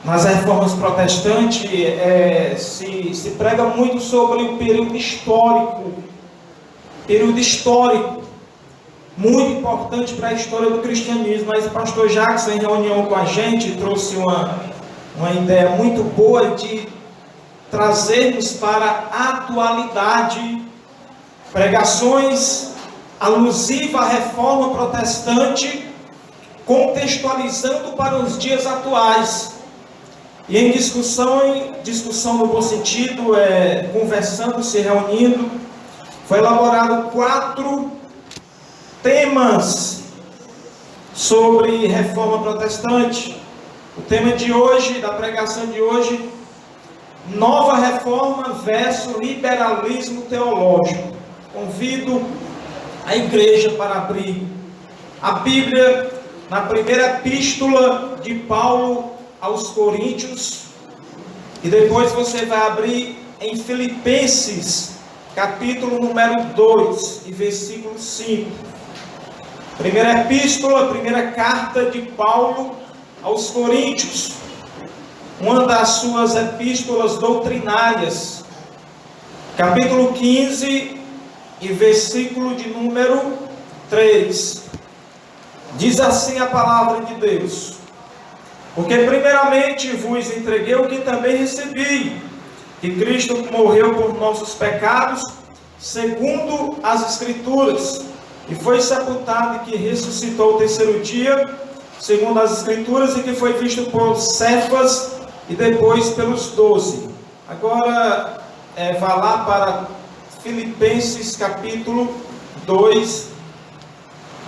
nas reformas protestantes, se prega muito sobre o período histórico, muito importante para a história do cristianismo. Mas o pastor Jackson, em reunião com a gente, trouxe uma ideia muito boa de trazermos para a atualidade pregações alusivas à reforma protestante, contextualizando para os dias atuais. E em discussão no bom sentido, conversando, se reunindo, foi elaborado 4 temas sobre reforma protestante. O tema de hoje, da pregação de hoje, nova reforma versus liberalismo teológico. Convido a igreja para abrir a Bíblia na primeira epístola de Paulo aos Coríntios, e depois você vai abrir em Filipenses, capítulo número 2, e versículo 5. Primeira epístola, primeira carta de Paulo aos Coríntios, uma das suas epístolas doutrinárias, capítulo 15 e versículo de número 3. Diz assim a palavra de Deus: porque primeiramente vos entreguei o que também recebi, que Cristo morreu por nossos pecados, segundo as Escrituras, e foi sepultado e que ressuscitou o terceiro dia, segundo as Escrituras, e que foi visto por Cefas e depois pelos 12. Agora, vá lá para Filipenses capítulo 2,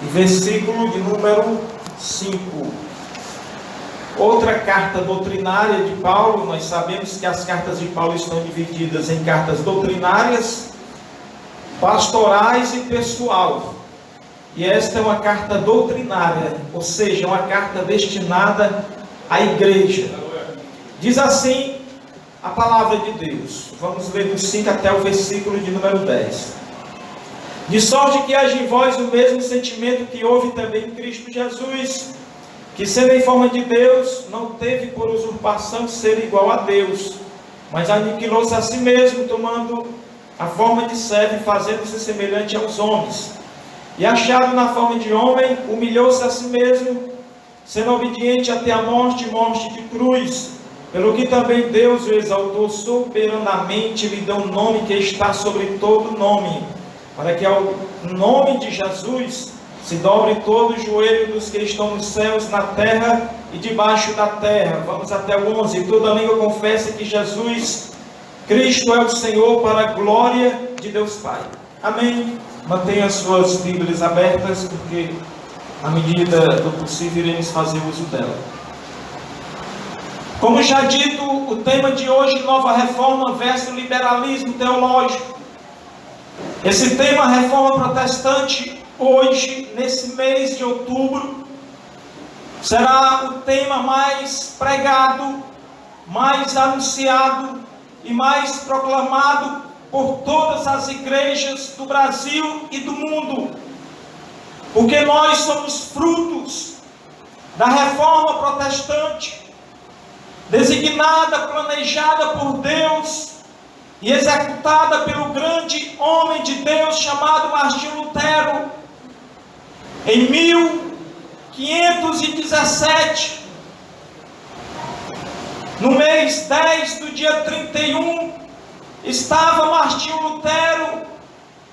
versículo de número 5. Outra carta doutrinária de Paulo. Nós sabemos que as cartas de Paulo estão divididas em cartas doutrinárias, pastorais e pessoal. E esta é uma carta doutrinária, ou seja, uma carta destinada à igreja. Diz assim a palavra de Deus. Vamos ler do 5 até o versículo de número 10. De sorte que haja em vós o mesmo sentimento que houve também em Cristo Jesus, que sendo em forma de Deus, não teve por usurpação ser igual a Deus, mas aniquilou-se a si mesmo, tomando a forma de servo e fazendo-se semelhante aos homens. E achado na forma de homem, humilhou-se a si mesmo, sendo obediente até a morte de cruz, pelo que também Deus o exaltou soberanamente, lhe deu um nome que está sobre todo nome, para que ao nome de Jesus se dobre todo o joelho dos que estão nos céus, na terra e debaixo da terra. Vamos até o 11. E toda língua confessa que Jesus Cristo é o Senhor, para a glória de Deus Pai. Amém. Mantenha as suas Bíblias abertas, porque à medida do possível iremos fazer uso dela. Como já dito, o tema de hoje, nova reforma versus liberalismo teológico. Esse tema, reforma protestante, hoje, nesse mês de outubro, será o tema mais pregado, mais anunciado e mais proclamado por todas as igrejas do Brasil e do mundo, porque nós somos frutos da reforma protestante, designada, planejada por Deus e executada pelo grande homem de Deus chamado Martinho Lutero, em 1517, no mês 10 do dia 31, estava Martinho Lutero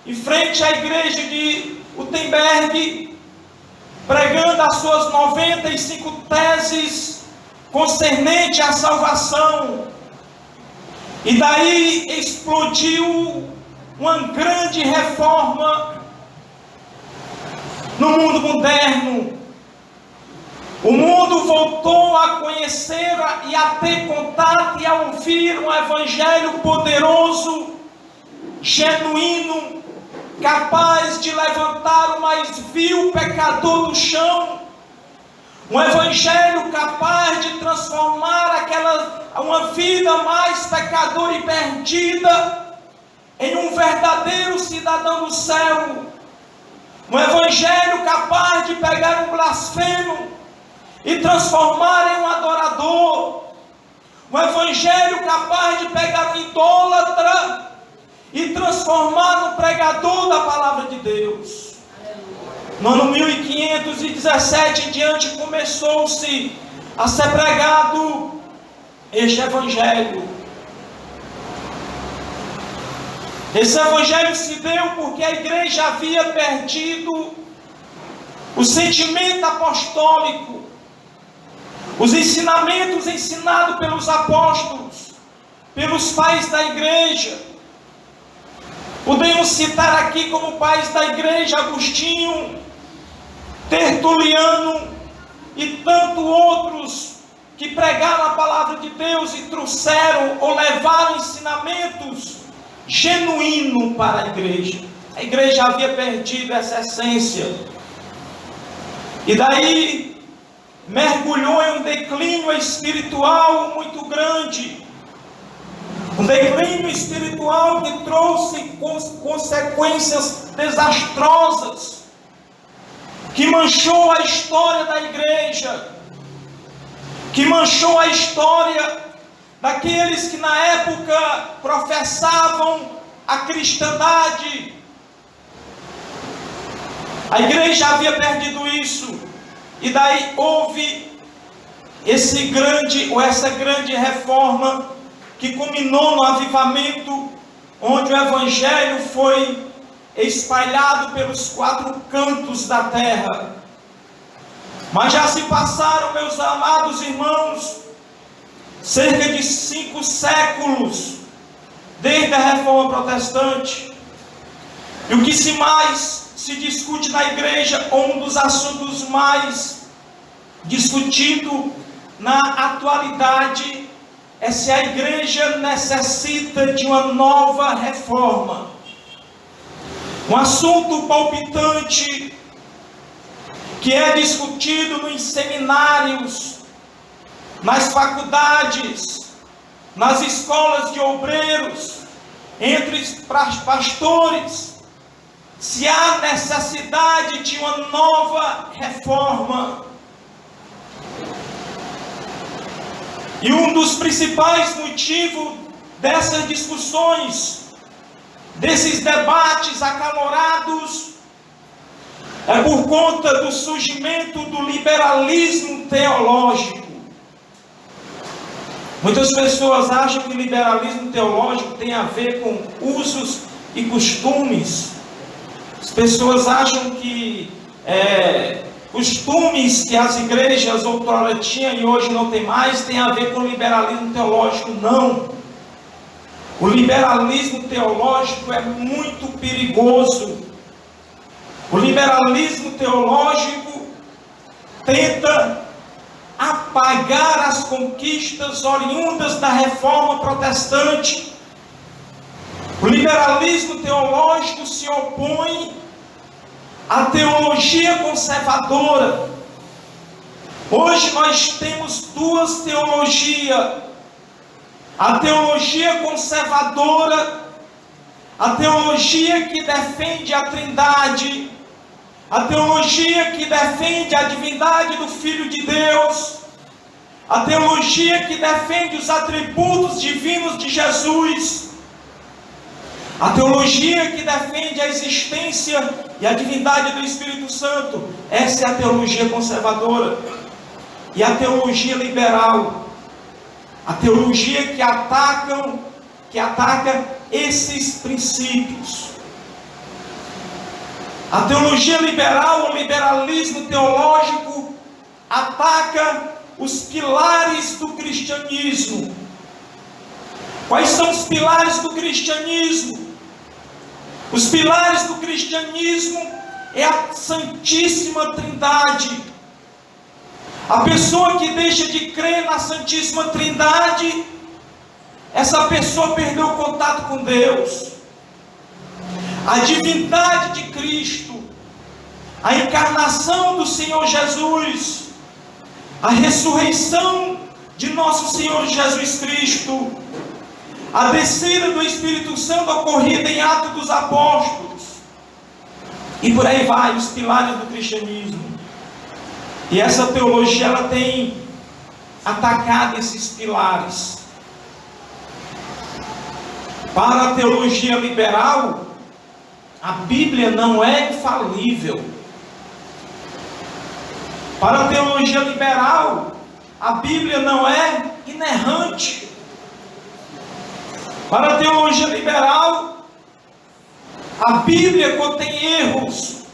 em frente à igreja de Wittenberg, pregando as suas 95 teses concernente à salvação. E daí explodiu uma grande reforma no mundo moderno. O mundo voltou a conhecer e a ter contato e a ouvir um evangelho poderoso, genuíno, capaz de levantar o mais vil pecador do chão. Um evangelho capaz de transformar uma vida mais pecadora e perdida em um verdadeiro cidadão do céu. Um evangelho capaz de pegar um blasfemo e transformar em um adorador, Um evangelho capaz de pegar um idólatra e transformar no pregador da palavra de Deus. No ano 1517 em diante começou-se a ser pregado este evangelho. Esse evangelho se deu porque a igreja havia perdido o sentimento apostólico, os ensinamentos ensinados pelos apóstolos, pelos pais da igreja. Podemos citar aqui como pais da igreja Agostinho, Tertuliano e tantos outros que pregaram a palavra de Deus e trouxeram ou levaram ensinamentos genuínos para a igreja. A igreja havia perdido essa essência. E daí mergulhou em um declínio espiritual muito grande. Um declínio espiritual que trouxe consequências desastrosas, que manchou a história da igreja, que manchou a história daqueles que na época professavam a cristandade. A igreja havia perdido isso, e daí houve essa grande reforma que culminou no avivamento, onde o evangelho foi espalhado pelos 4 cantos da terra. Mas já se passaram, meus amados irmãos, cerca de 5 séculos desde a reforma protestante. E o que mais se discute na igreja, ou um dos assuntos mais discutido na atualidade, é se a igreja necessita de uma nova reforma. Um assunto palpitante que é discutido nos seminários, nas faculdades, nas escolas de obreiros, entre os pastores, se há necessidade de uma nova reforma. E um dos principais motivos dessas discussões, desses debates acalorados, é por conta do surgimento do liberalismo teológico. Muitas pessoas acham que o liberalismo teológico tem a ver com usos e costumes. As pessoas acham que costumes que as igrejas outrora tinham e hoje não tem mais, tem a ver com o liberalismo teológico. Não. O liberalismo teológico é muito perigoso. O liberalismo teológico tenta apagar as conquistas oriundas da reforma protestante. O liberalismo teológico se opõe à teologia conservadora. Hoje nós temos 2 teologias: a teologia conservadora, a teologia que defende a Trindade, a teologia que defende a divindade do Filho de Deus, a teologia que defende os atributos divinos de Jesus, a teologia que defende a existência e a divindade do Espírito Santo. Essa é a teologia conservadora. E a teologia liberal, a teologia que ataca esses princípios. A teologia liberal, o liberalismo teológico, ataca os pilares do cristianismo. Quais são os pilares do cristianismo? Os pilares do cristianismo é a Santíssima Trindade. A pessoa que deixa de crer na Santíssima Trindade, essa pessoa perdeu o contato com Deus. A divindade de Cristo, a encarnação do Senhor Jesus, a ressurreição de nosso Senhor Jesus Cristo, a descida do Espírito Santo ocorrida em Atos dos Apóstolos, e por aí vai, os pilares do cristianismo. E essa teologia, ela tem atacado esses pilares. Para a teologia liberal, a Bíblia não é infalível. Para a teologia liberal, a Bíblia não é inerrante. Para a teologia liberal, a Bíblia contém erros.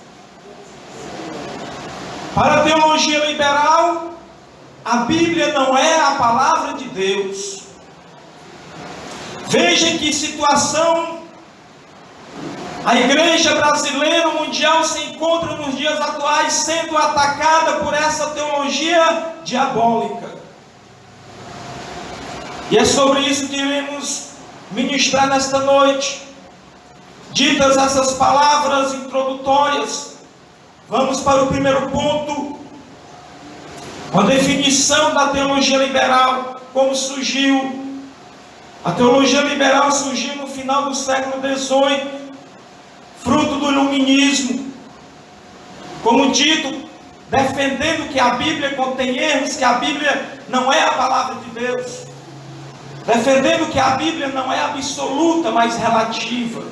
Para a teologia liberal, a Bíblia não é a palavra de Deus. Veja em que situação a igreja brasileira mundial se encontra nos dias atuais, sendo atacada por essa teologia diabólica. E é sobre isso que iremos ministrar nesta noite. Ditas essas palavras introdutórias, vamos para o primeiro ponto, a definição da teologia liberal, como surgiu. A teologia liberal surgiu no final do século XVIII, fruto do iluminismo. Como dito, defendendo que a Bíblia contém erros, que a Bíblia não é a palavra de Deus. Defendendo que a Bíblia não é absoluta, mas relativa.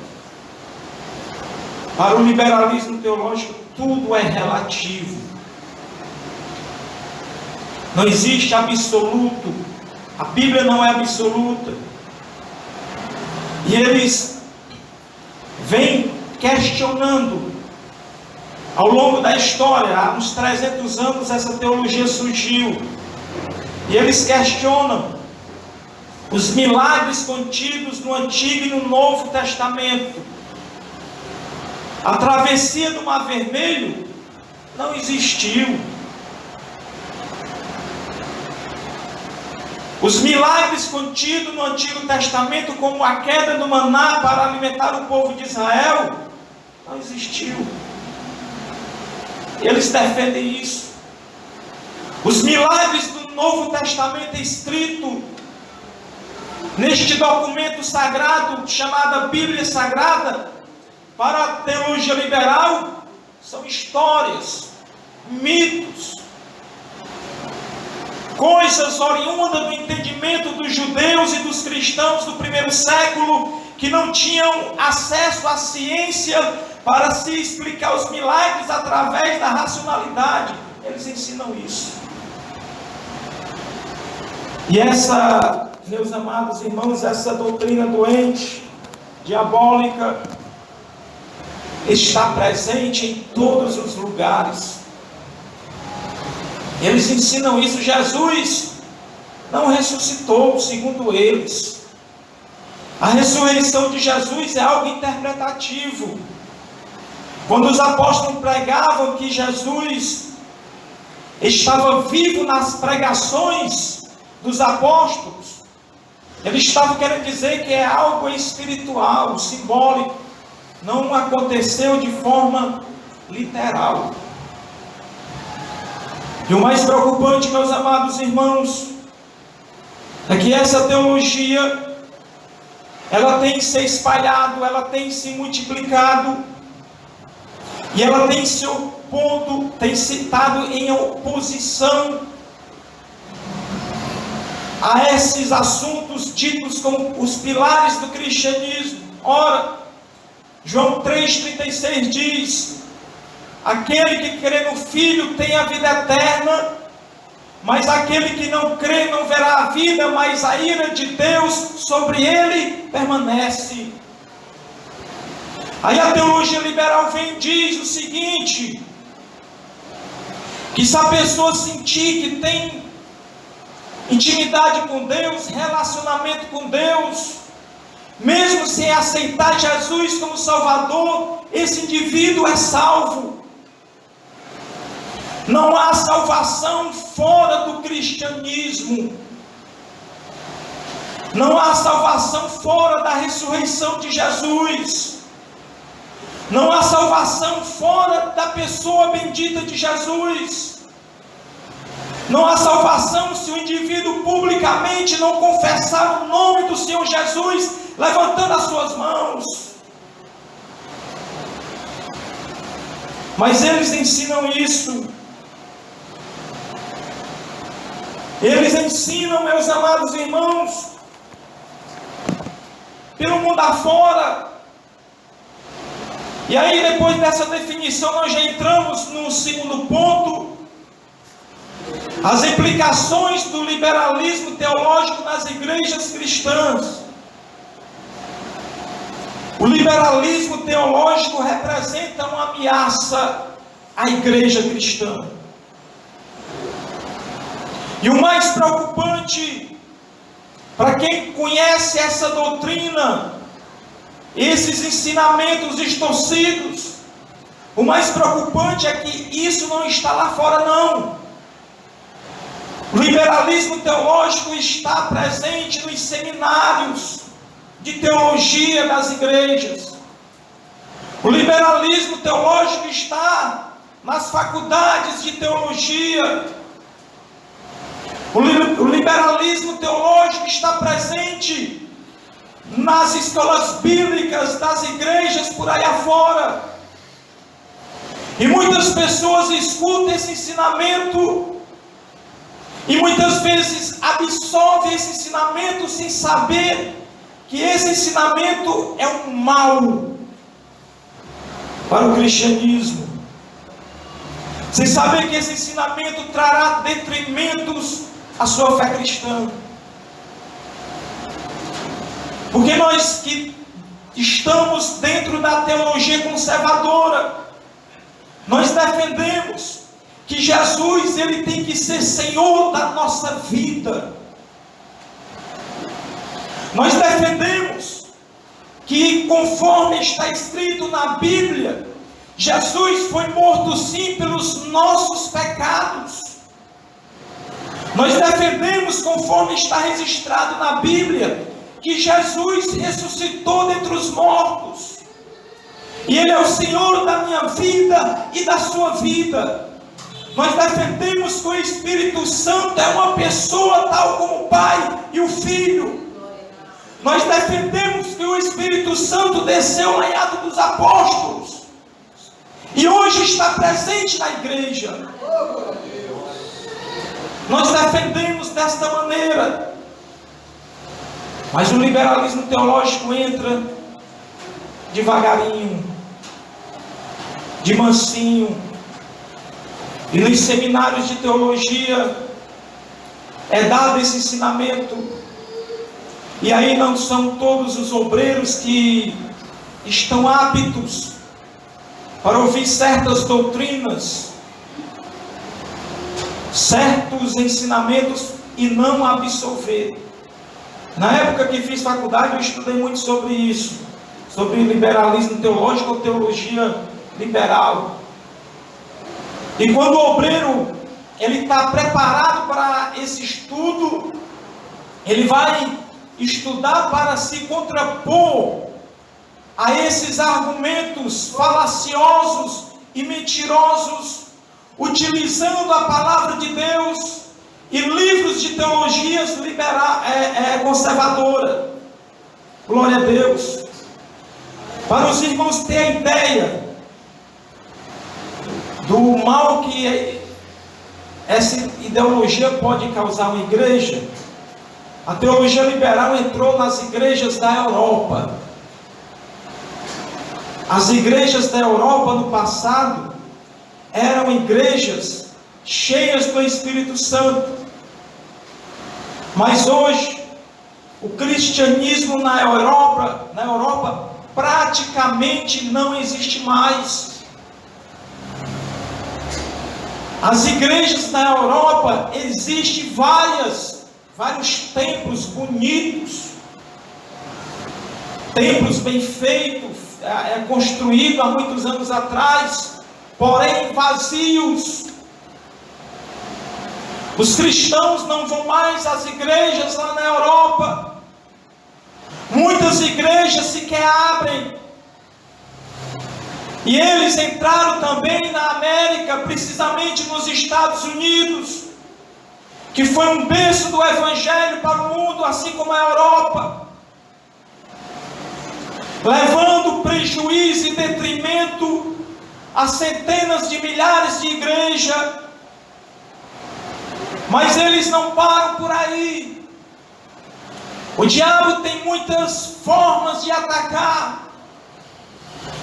Para o liberalismo teológico, tudo é relativo. Não existe absoluto. A Bíblia não é absoluta. E eles vêm questionando ao longo da história. Há uns 300 anos essa teologia surgiu. E eles questionam os milagres contidos no Antigo e no Novo Testamento. A travessia do Mar Vermelho não existiu. Os milagres contidos no Antigo Testamento, como a queda do maná para alimentar o povo de Israel, não existiu. Eles defendem isso. Os milagres do Novo Testamento escrito neste documento sagrado, chamado Bíblia Sagrada, para a teologia liberal, são histórias, mitos, coisas oriundas do entendimento dos judeus e dos cristãos do primeiro século, que não tinham acesso à ciência para se explicar os milagres através da racionalidade. Eles ensinam isso. E essa, meus amados irmãos, essa doutrina doente, diabólica, está presente em todos os lugares. Eles ensinam isso. Jesus não ressuscitou, segundo eles. A ressurreição de Jesus é algo interpretativo. Quando os apóstolos pregavam que Jesus estava vivo nas pregações dos apóstolos, eles estavam querendo dizer que é algo espiritual, simbólico. Não aconteceu de forma literal. E o mais preocupante, meus amados irmãos, é que essa teologia, ela tem se espalhado, ela tem se multiplicado, e ela tem se opondo, tem se estado em oposição a esses assuntos ditos como os pilares do cristianismo. Ora, João 3,36 diz: aquele que crê no Filho tem a vida eterna, mas aquele que não crê não verá a vida, mas a ira de Deus sobre ele permanece. Aí a teologia liberal vem e diz o seguinte: que se a pessoa sentir que tem intimidade com Deus, relacionamento com Deus, mesmo sem aceitar Jesus como Salvador, esse indivíduo é salvo. Não há salvação fora do cristianismo. Não há salvação fora da ressurreição de Jesus. Não há salvação fora da pessoa bendita de Jesus. Não há salvação se o indivíduo publicamente não confessar o nome do Senhor Jesus, levantando as suas mãos. Mas eles ensinam isso. Eles ensinam, meus amados irmãos, pelo mundo afora. E aí, depois dessa definição, nós já entramos no segundo ponto: as implicações do liberalismo teológico nas igrejas cristãs. O liberalismo teológico representa uma ameaça à igreja cristã. E o mais preocupante, para quem conhece essa doutrina, esses ensinamentos distorcidos, o mais preocupante é que isso não está lá fora, não. O liberalismo teológico está presente nos seminários de teologia das igrejas. O liberalismo teológico está nas faculdades de teologia. O liberalismo teológico está presente nas escolas bíblicas das igrejas por aí afora. E muitas pessoas escutam esse ensinamento e muitas vezes absorvem esse ensinamento sem saber que esse ensinamento é um mal para o cristianismo, sem saber que esse ensinamento trará detrimentos à sua fé cristã. Porque nós que estamos dentro da teologia conservadora, nós defendemos que Jesus, ele tem que ser Senhor da nossa vida. Nós defendemos que, conforme está escrito na Bíblia, Jesus foi morto sim pelos nossos pecados. Nós defendemos, conforme está registrado na Bíblia, que Jesus ressuscitou dentre os mortos, e Ele é o Senhor da minha vida e da sua vida. Nós defendemos que o Espírito Santo é uma pessoa tal como o Pai e o Filho. Nós defendemos que o Espírito Santo desceu lá em Atos dos Apóstolos e hoje está presente na igreja. Nós defendemos desta maneira. Mas o liberalismo teológico entra devagarinho, de mansinho, e nos seminários de teologia é dado esse ensinamento. E aí não são todos os obreiros que estão aptos para ouvir certas doutrinas, certos ensinamentos e não absorver. Na época que fiz faculdade, eu estudei muito sobre isso, sobre liberalismo teológico ou teologia liberal. E quando o obreiro ele está preparado para esse estudo, ele vai estudar para se contrapor a esses argumentos falaciosos e mentirosos, utilizando a palavra de Deus e livros de teologias conservadora. Glória a Deus. Para os irmãos terem a ideia do mal que essa ideologia pode causar uma igreja, a teologia liberal entrou nas igrejas da Europa. As igrejas da Europa no passado eram igrejas cheias do Espírito Santo. Mas hoje, o cristianismo na Europa praticamente não existe mais. As igrejas na Europa existem vários templos bonitos, templos bem feitos, construídos há muitos anos atrás, porém vazios. Os cristãos não vão mais às igrejas lá na Europa. Muitas igrejas sequer abrem. E eles entraram também na América, precisamente nos Estados Unidos, que foi um berço do Evangelho para o mundo, assim como a Europa, levando prejuízo e detrimento a centenas de milhares de igrejas. Mas eles não param por aí. O diabo tem muitas formas de atacar.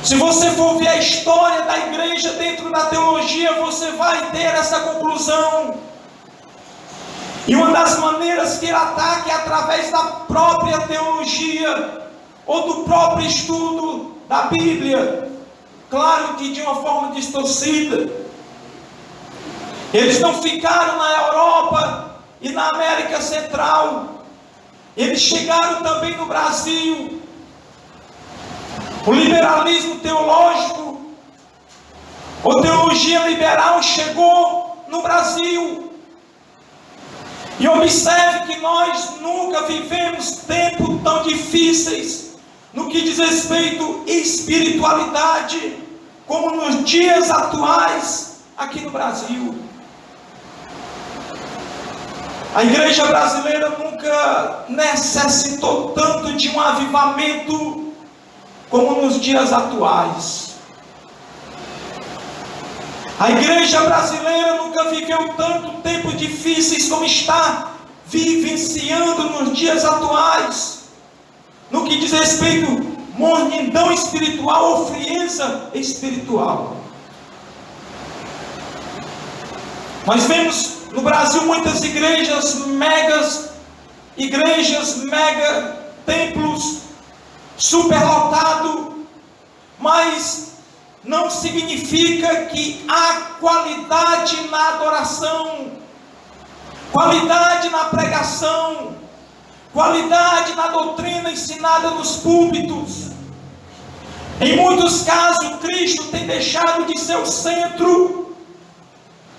Se você for ver a história da igreja dentro da teologia, você vai ter essa conclusão. E uma das maneiras que ele ataca é através da própria teologia, ou do próprio estudo da Bíblia. Claro que de uma forma distorcida. Eles não ficaram na Europa e na América Central. Eles chegaram também no Brasil. O liberalismo teológico, ou teologia liberal, chegou no Brasil. E observe que nós nunca vivemos tempos tão difíceis no que diz respeito à espiritualidade, como nos dias atuais aqui no Brasil. A igreja brasileira nunca necessitou tanto de um avivamento como nos dias atuais. A igreja brasileira nunca viveu tanto tempos difíceis como está vivenciando nos dias atuais, no que diz respeito à mornidão espiritual ou frieza espiritual. Nós vemos no Brasil muitas igrejas, mega templos, superlotado, mas não significa que há qualidade na adoração, qualidade na pregação, qualidade na doutrina ensinada nos púlpitos. Em muitos casos, Cristo tem deixado de ser o centro,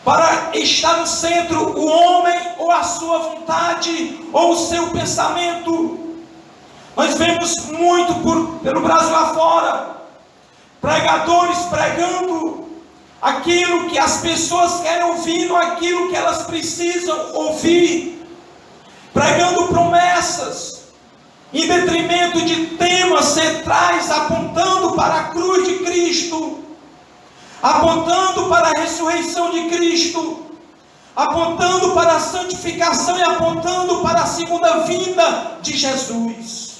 para estar no centro o homem, ou a sua vontade, ou o seu pensamento. Nós vemos muito pelo Brasil afora, pregadores pregando aquilo que as pessoas querem ouvir, não aquilo que elas precisam ouvir, pregando promessas, em detrimento de temas centrais, apontando para a cruz de Cristo, apontando para a ressurreição de Cristo, apontando para a santificação e apontando para a segunda vinda de Jesus.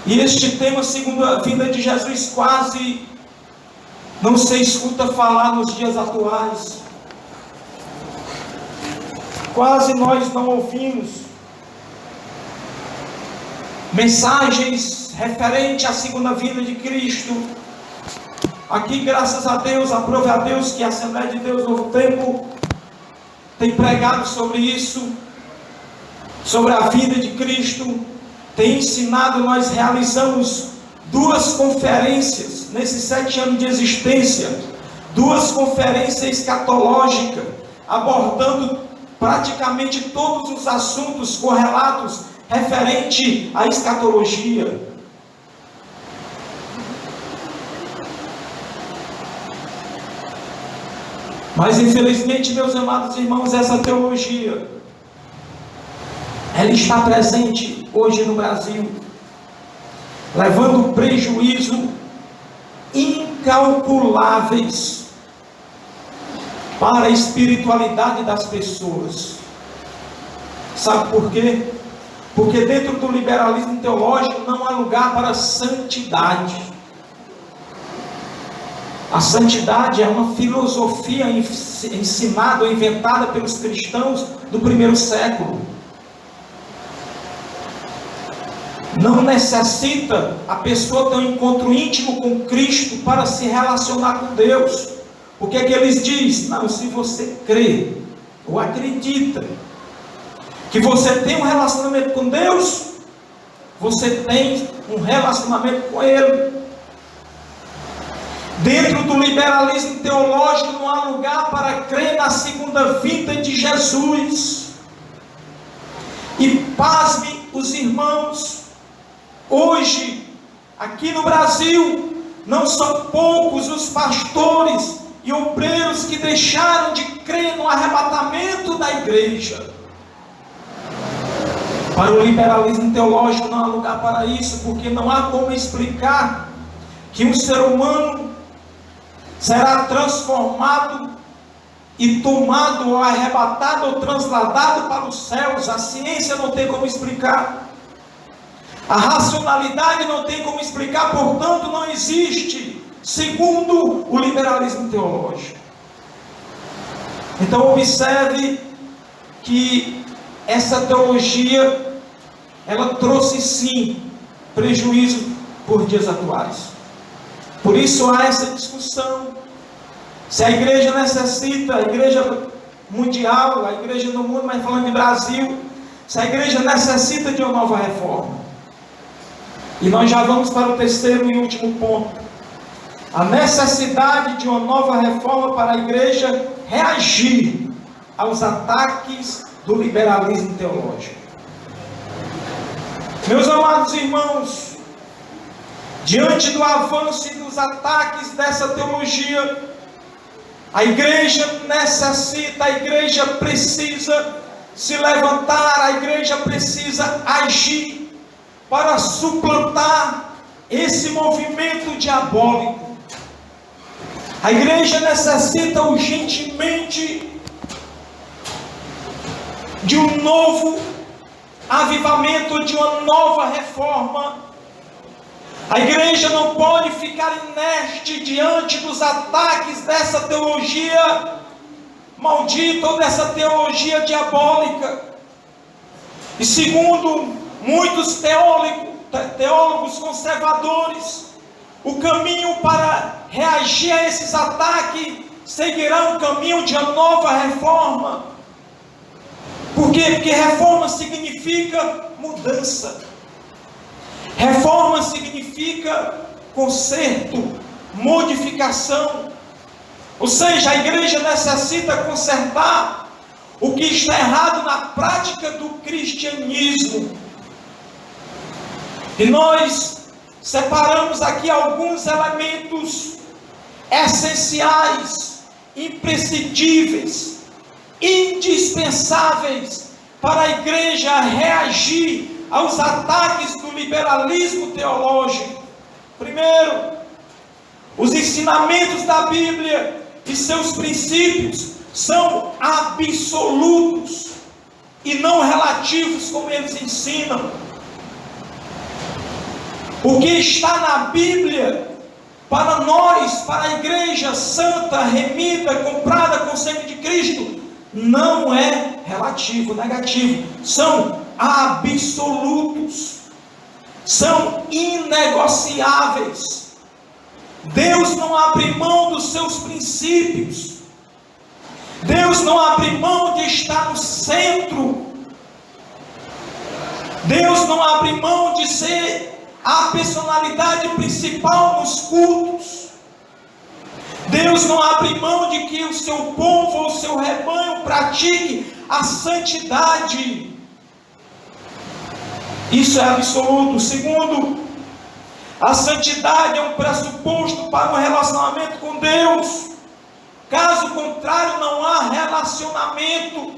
E este tema, segunda vinda de Jesus, quase não se escuta falar nos dias atuais. Quase nós não ouvimos mensagens referentes à segunda vinda de Cristo. Aqui, graças a Deus, aprove a Deus que a Assembleia de Deus Novo Tempo tem pregado sobre isso, sobre a vida de Cristo, tem ensinado. Nós realizamos 2 conferências nesses 7 anos de existência, 2 conferências escatológicas, abordando praticamente todos os assuntos correlatos referente à escatologia. Mas infelizmente, meus amados irmãos, essa teologia, ela está presente hoje no Brasil, levando prejuízo incalculáveis para a espiritualidade das pessoas. Sabe por quê? Porque dentro do liberalismo teológico não há lugar para santidade. A santidade é uma filosofia ensinada ou inventada pelos cristãos do primeiro século. Não necessita a pessoa ter um encontro íntimo com Cristo para se relacionar com Deus. O que é que eles dizem? Não, se você crê ou acredita que você tem um relacionamento com Deus, você tem um relacionamento com Ele. Dentro do liberalismo teológico não há lugar para crer na segunda vinda de Jesus. E pasme os irmãos, hoje, aqui no Brasil, não são poucos os pastores e obreiros que deixaram de crer no arrebatamento da igreja. Para o liberalismo teológico não há lugar para isso, porque não há como explicar que um ser humano será transformado e tomado, ou arrebatado, ou transladado para os céus. A ciência não tem como explicar. A racionalidade não tem como explicar, portanto não existe, segundo o liberalismo teológico. Então observe que essa teologia, ela trouxe sim prejuízo por dias atuais. Por isso há essa discussão, se a igreja necessita, a igreja mundial, a igreja do mundo, mas falando de Brasil, se a igreja necessita de uma nova reforma. E nós já vamos para o terceiro e último ponto. A necessidade de uma nova reforma para a igreja reagir aos ataques do liberalismo teológico. Meus amados irmãos, diante do avanço e dos ataques dessa teologia, a igreja necessita, a igreja precisa se levantar, a igreja precisa agir para suplantar esse movimento diabólico. A igreja necessita urgentemente de um novo avivamento, de uma nova reforma. A igreja não pode ficar inerte diante dos ataques dessa teologia maldita ou dessa teologia diabólica. E segundo muitos teólogos conservadores, o caminho para reagir a esses ataques seguirá um caminho de uma nova reforma. Por quê? Porque reforma significa mudança. Reforma significa conserto, modificação. Ou seja, a igreja necessita consertar o que está errado na prática do cristianismo. E nós separamos aqui alguns elementos essenciais, imprescindíveis, indispensáveis para a igreja reagir aos ataques do liberalismo teológico. Primeiro, os ensinamentos da Bíblia e seus princípios são absolutos e não relativos, como eles ensinam. O que está na Bíblia, para nós, para a igreja santa, remida, comprada com o sangue de Cristo, não é relativo, negativo. São absolutos, são inegociáveis. Deus não abre mão dos seus princípios. Deus não abre mão de estar no centro. Deus não abre mão de ser a personalidade principal nos cultos. Deus não abre mão de que o seu povo ou o seu rebanho pratique a santidade. Isso é absoluto. Segundo, a santidade é um pressuposto para um relacionamento com Deus. Caso contrário, não há relacionamento.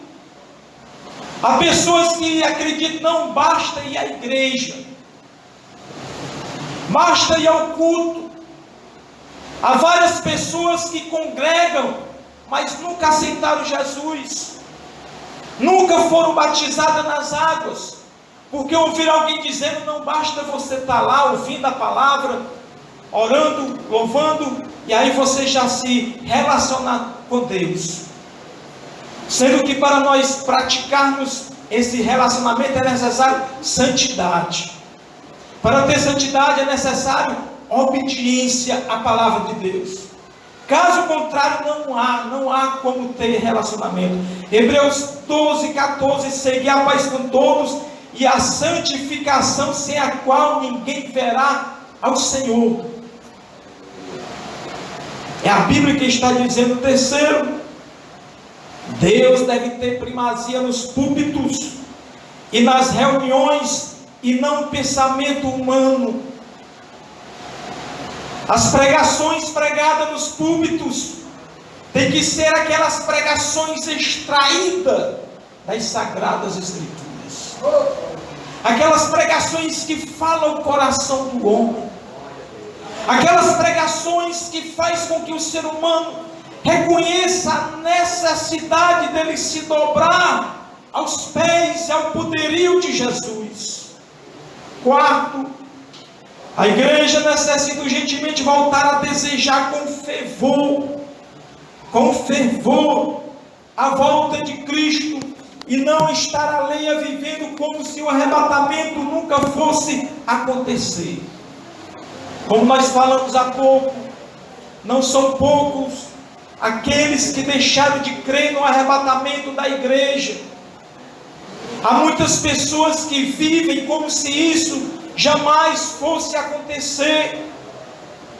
Há pessoas que acreditam, não basta ir à igreja, basta ir ao culto. Há várias pessoas que congregam, mas nunca aceitaram Jesus, nunca foram batizadas nas águas, porque ouviram alguém dizendo, não basta você estar lá ouvindo a palavra, orando, louvando, e aí você já se relaciona com Deus. Sendo que para nós praticarmos esse relacionamento é necessário santidade. Para ter santidade é necessário obediência à palavra de Deus. Caso contrário, não há como ter relacionamento. Hebreus 12:14, segui a paz com todos e a santificação, sem a qual ninguém verá ao Senhor. É a Bíblia que está dizendo. Terceiro, Deus deve ter primazia nos púlpitos e nas reuniões, e não pensamento humano. As pregações pregadas nos púlpitos tem que ser aquelas pregações extraídas das Sagradas Escrituras, aquelas pregações que falam o coração do homem, aquelas pregações que faz com que o ser humano reconheça a necessidade dele se dobrar aos pés e ao poderio de Jesus. Quarto, a igreja necessita urgentemente voltar a desejar com fervor, a volta de Cristo, e não estar alheia vivendo como se o arrebatamento nunca fosse acontecer. Como nós falamos há pouco, não são poucos aqueles que deixaram de crer no arrebatamento da igreja. Há muitas pessoas que vivem como se isso jamais fosse acontecer.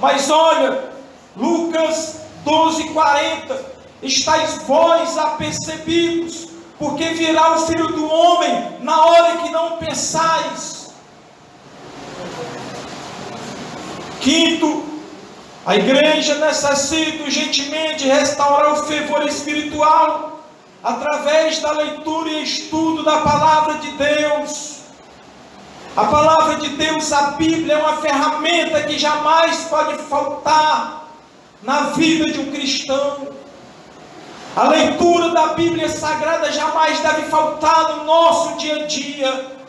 Mas olha, Lucas 12:40, estáis vós apercebidos, porque virá o Filho do Homem na hora que não pensais. Quinto, a igreja necessita urgentemente restaurar o fervor espiritual através da leitura e estudo da palavra de Deus. A palavra de Deus, a Bíblia, é uma ferramenta que jamais pode faltar na vida de um cristão. A leitura da Bíblia Sagrada jamais deve faltar no nosso dia a dia.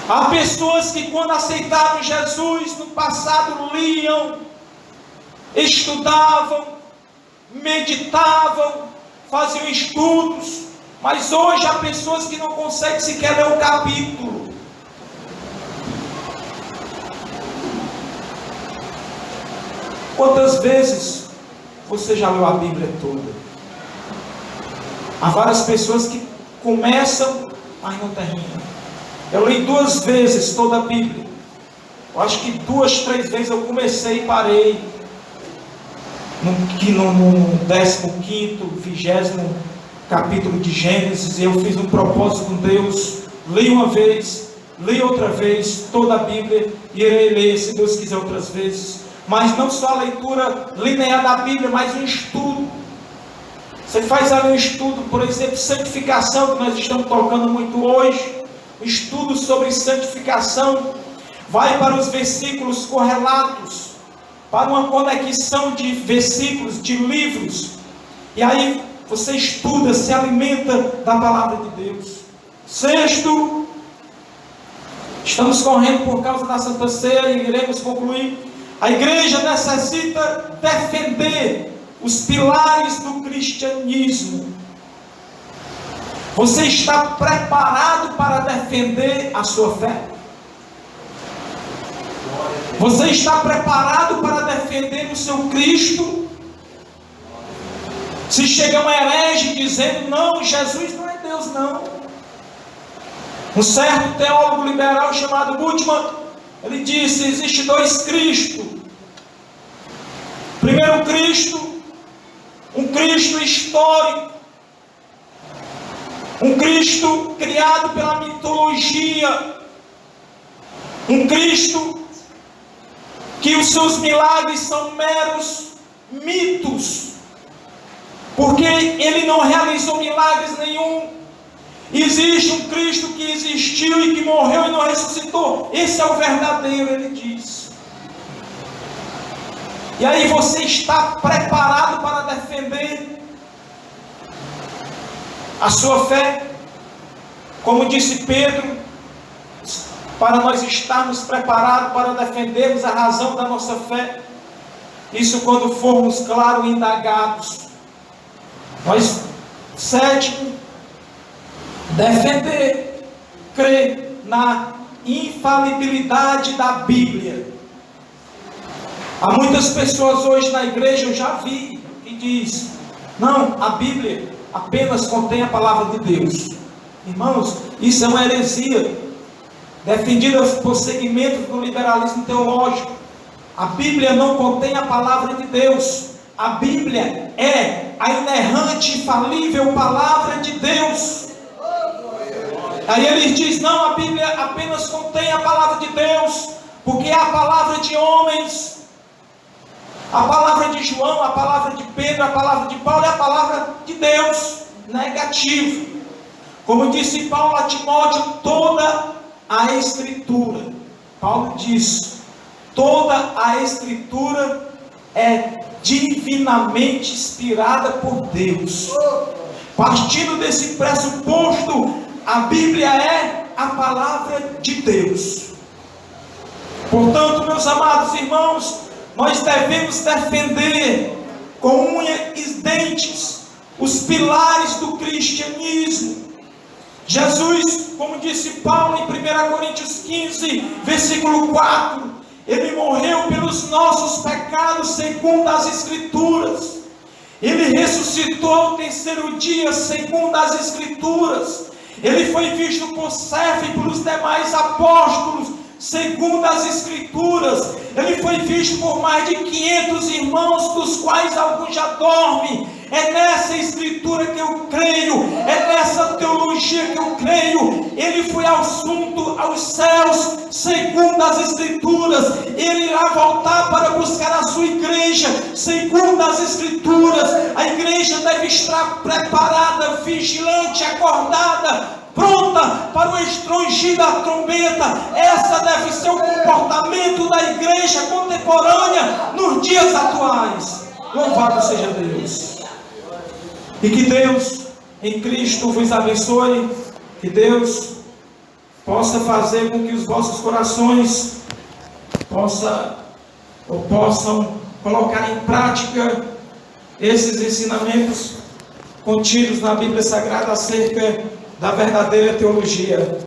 Há pessoas que, quando aceitaram Jesus no passado, liam, estudavam, meditavam, faziam estudos, mas hoje há pessoas que não conseguem sequer ler um capítulo. Quantas vezes você já leu a Bíblia toda? Há várias pessoas que começam, mas não terminam. Eu li 2 vezes toda a Bíblia. Eu acho que 2, 3 vezes eu comecei e parei. No 15º, 20º capítulo de Gênesis, e eu fiz um propósito com Deus. Li uma vez, li outra vez toda a Bíblia, e irei ler, se Deus quiser, outras vezes. Mas não só a leitura linear da Bíblia, mas um estudo. Você faz ali um estudo, por exemplo, santificação, que nós estamos tocando muito hoje. Estudo sobre santificação, vai para os versículos correlatos, para uma conexão de versículos, de livros, e aí você estuda, se alimenta da palavra de Deus. Sexto, estamos correndo por causa da Santa Ceia e iremos concluir. A igreja necessita defender os pilares do cristianismo. Você está preparado para defender a sua fé? Você está preparado para defender o seu Cristo? Se chega um herege dizendo, não, Jesus não é Deus, não. Um certo teólogo liberal chamado Bultmann, ele disse, existe 2 Cristos. Primeiro Cristo, um Cristo histórico, um Cristo criado pela mitologia, um Cristo que os seus milagres são meros mitos, porque ele não realizou milagres nenhum. Existe um Cristo que existiu e que morreu e não ressuscitou. Esse é o verdadeiro, ele diz. E aí você está preparado para defender a sua fé? Como disse Pedro, para nós estarmos preparados para defendermos a razão da nossa fé. Isso quando formos, claro, indagados. Sétimo, defender, crer na infalibilidade da Bíblia. Há muitas pessoas hoje na igreja, eu já vi, que diz, não, a Bíblia apenas contém a palavra de Deus. Irmãos, isso é uma heresia, defendida por segmentos do liberalismo teológico. A Bíblia não contém a palavra de Deus. A Bíblia é a inerrante, infalível palavra de Deus. Aí ele diz, não, a Bíblia apenas contém a palavra de Deus, porque é a palavra de homens. A palavra de João, a palavra de Pedro, a palavra de Paulo é a palavra de Deus. Negativo. Como disse Paulo a Timóteo, toda a Escritura, Paulo diz, toda a Escritura é divinamente inspirada por Deus. Partindo desse pressuposto, a Bíblia é a palavra de Deus. Portanto, meus amados irmãos, nós devemos defender com unhas e dentes os pilares do cristianismo. Jesus, como disse Paulo em 1 Coríntios 15, versículo 4, Ele morreu pelos nossos pecados segundo as Escrituras. Ele ressuscitou ao terceiro dia segundo as Escrituras. Ele foi visto por Cefas e pelos demais apóstolos segundo as Escrituras. Ele foi visto por mais de 500 irmãos, dos quais alguns já dormem. É nessa Escritura que eu creio, é nessa teologia que eu creio. Ele foi assunto aos céus segundo as Escrituras. Ele irá voltar para buscar a sua igreja segundo as Escrituras. A igreja deve estar preparada, vigilante, acordada, pronta para o estrungir da trombeta. Essa deve ser o comportamento da igreja contemporânea nos dias atuais. Louvado seja Deus. E que Deus em Cristo vos abençoe. Que Deus possa fazer com que os vossos corações possam colocar em prática esses ensinamentos contidos na Bíblia Sagrada acerca da verdadeira teologia.